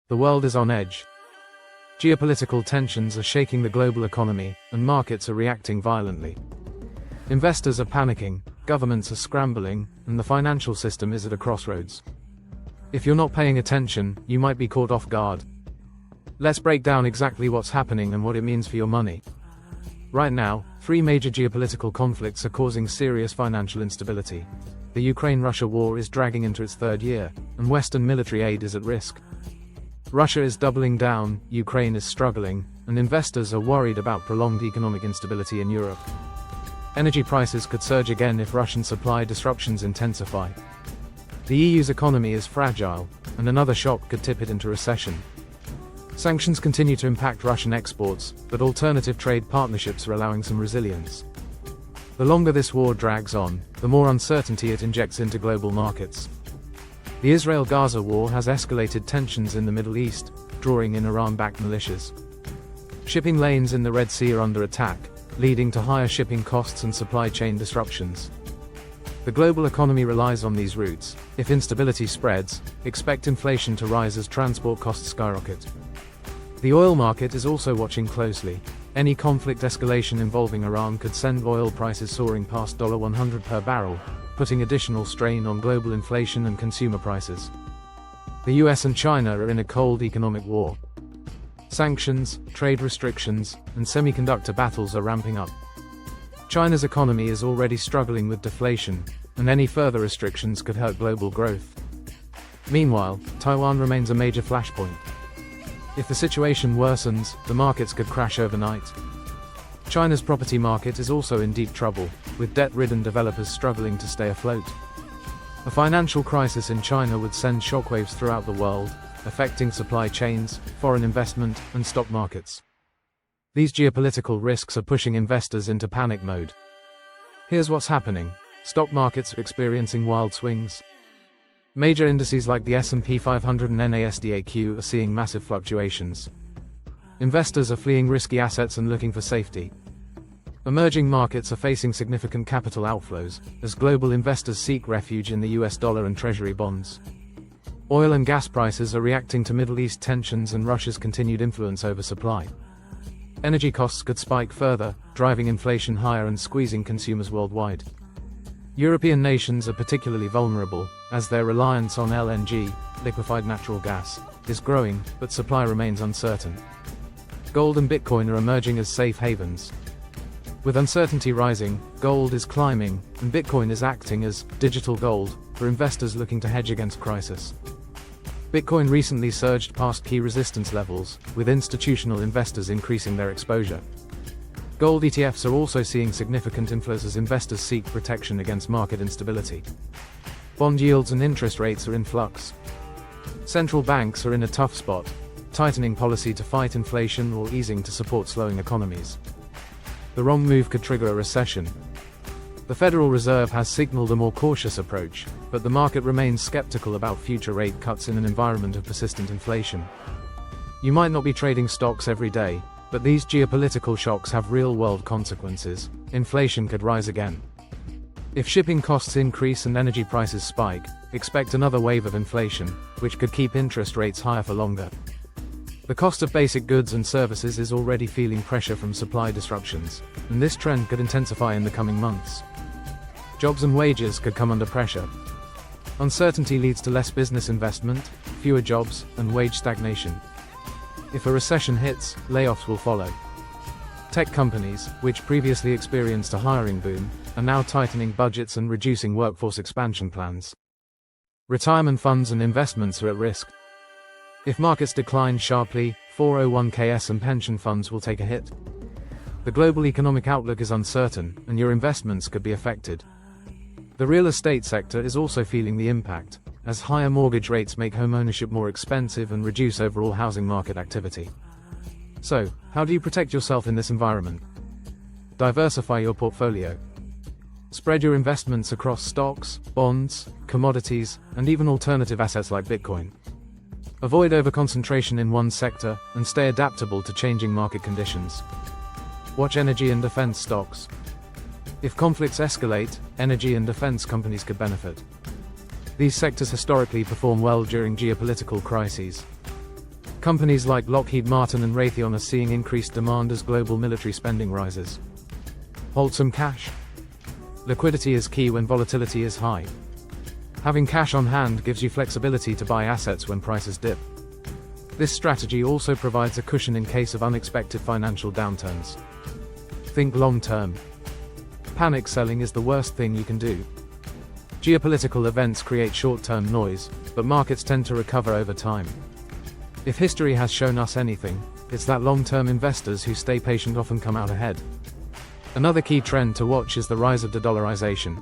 The world is on edge. Geopolitical tensions are shaking the global economy, and markets are reacting violently. Investors are panicking, governments are scrambling, and the financial system is at a crossroads. If you're not paying attention, you might be caught off guard. Let's break down exactly what's happening and what it means for your money. Right now, 3 major geopolitical conflicts are causing serious financial instability. The Ukraine-Russia war is dragging into its 3rd year, and Western military aid is at risk. Russia is doubling down, Ukraine is struggling, and investors are worried about prolonged economic instability in Europe. Energy prices could surge again if Russian supply disruptions intensify. The EU's economy is fragile, and another shock could tip it into recession. Sanctions continue to impact Russian exports, but alternative trade partnerships are allowing some resilience. The longer this war drags on, the more uncertainty it injects into global markets. The Israel-Gaza war has escalated tensions in the Middle East, drawing in Iran-backed militias. Shipping lanes in the Red Sea are under attack, leading to higher shipping costs and supply chain disruptions. The global economy relies on these routes. If instability spreads, expect inflation to rise as transport costs skyrocket. The oil market is also watching closely. Any conflict escalation involving Iran could send oil prices soaring past $100 per barrel, putting additional strain on global inflation and consumer prices. The US and China are in a cold economic war. Sanctions, trade restrictions, and semiconductor battles are ramping up. China's economy is already struggling with deflation, and any further restrictions could hurt global growth. Meanwhile, Taiwan remains a major flashpoint. If the situation worsens, the markets could crash overnight. China's property market is also in deep trouble, with debt-ridden developers struggling to stay afloat. A financial crisis in China would send shockwaves throughout the world, affecting supply chains, foreign investment, and stock markets. These geopolitical risks are pushing investors into panic mode. Here's what's happening. Stock markets are experiencing wild swings. Major indices like the S&P 500 and NASDAQ are seeing massive fluctuations. Investors are fleeing risky assets and looking for safety. Emerging markets are facing significant capital outflows, as global investors seek refuge in the US dollar and treasury bonds. Oil and gas prices are reacting to Middle East tensions and Russia's continued influence over supply. Energy costs could spike further, driving inflation higher and squeezing consumers worldwide. European nations are particularly vulnerable, as their reliance on LNG, liquefied natural gas, is growing, but supply remains uncertain. Gold and Bitcoin are emerging as safe havens. With uncertainty rising, gold is climbing, and Bitcoin is acting as digital gold for investors looking to hedge against crisis. Bitcoin recently surged past key resistance levels, with institutional investors increasing their exposure. Gold ETFs are also seeing significant inflows as investors seek protection against market instability. Bond yields and interest rates are in flux. Central banks are in a tough spot, tightening policy to fight inflation or easing to support slowing economies. The wrong move could trigger a recession. The Federal Reserve has signaled a more cautious approach, but the market remains skeptical about future rate cuts in an environment of persistent inflation. You might not be trading stocks every day, but these geopolitical shocks have real-world consequences. Inflation could rise again. If shipping costs increase and energy prices spike, expect another wave of inflation, which could keep interest rates higher for longer. The cost of basic goods and services is already feeling pressure from supply disruptions, and this trend could intensify in the coming months. Jobs and wages could come under pressure. Uncertainty leads to less business investment, fewer jobs, and wage stagnation. If a recession hits, layoffs will follow. Tech companies, which previously experienced a hiring boom, are now tightening budgets and reducing workforce expansion plans. Retirement funds and investments are at risk. If markets decline sharply, 401ks and pension funds will take a hit. The global economic outlook is uncertain, and your investments could be affected. The real estate sector is also feeling the impact, as higher mortgage rates make homeownership more expensive and reduce overall housing market activity. So, how do you protect yourself in this environment? Diversify your portfolio. Spread your investments across stocks, bonds, commodities, and even alternative assets like Bitcoin. Avoid overconcentration in one sector, and stay adaptable to changing market conditions. Watch energy and defense stocks. If conflicts escalate, energy and defense companies could benefit. These sectors historically perform well during geopolitical crises. Companies like Lockheed Martin and Raytheon are seeing increased demand as global military spending rises. Hold some cash. Liquidity is key when volatility is high. Having cash on hand gives you flexibility to buy assets when prices dip. This strategy also provides a cushion in case of unexpected financial downturns. Think long-term. Panic selling is the worst thing you can do. Geopolitical events create short-term noise, but markets tend to recover over time. If history has shown us anything, it's that long-term investors who stay patient often come out ahead. Another key trend to watch is the rise of de-dollarization.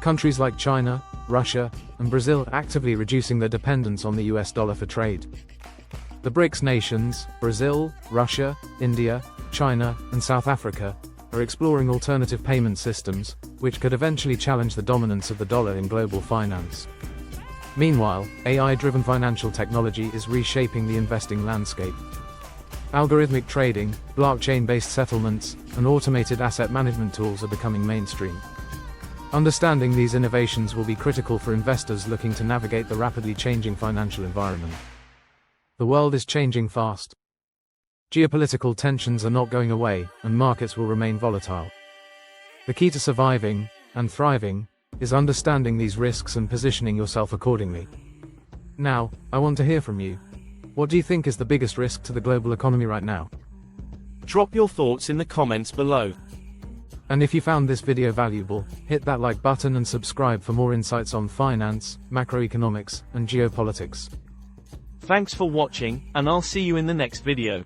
Countries like China, Russia, and Brazil are actively reducing their dependence on the US dollar for trade. The BRICS nations, Brazil, Russia, India, China, and South Africa, are exploring alternative payment systems, which could eventually challenge the dominance of the dollar in global finance. Meanwhile, AI-driven financial technology is reshaping the investing landscape. Algorithmic trading, blockchain-based settlements, and automated asset management tools are becoming mainstream. Understanding these innovations will be critical for investors looking to navigate the rapidly changing financial environment. The world is changing fast. Geopolitical tensions are not going away, and markets will remain volatile. The key to surviving and thriving is understanding these risks and positioning yourself accordingly. Now, I want to hear from you. What do you think is the biggest risk to the global economy right now? Drop your thoughts in the comments below. And if you found this video valuable, hit that like button and subscribe for more insights on finance, macroeconomics, and geopolitics. Thanks for watching, and I'll see you in the next video.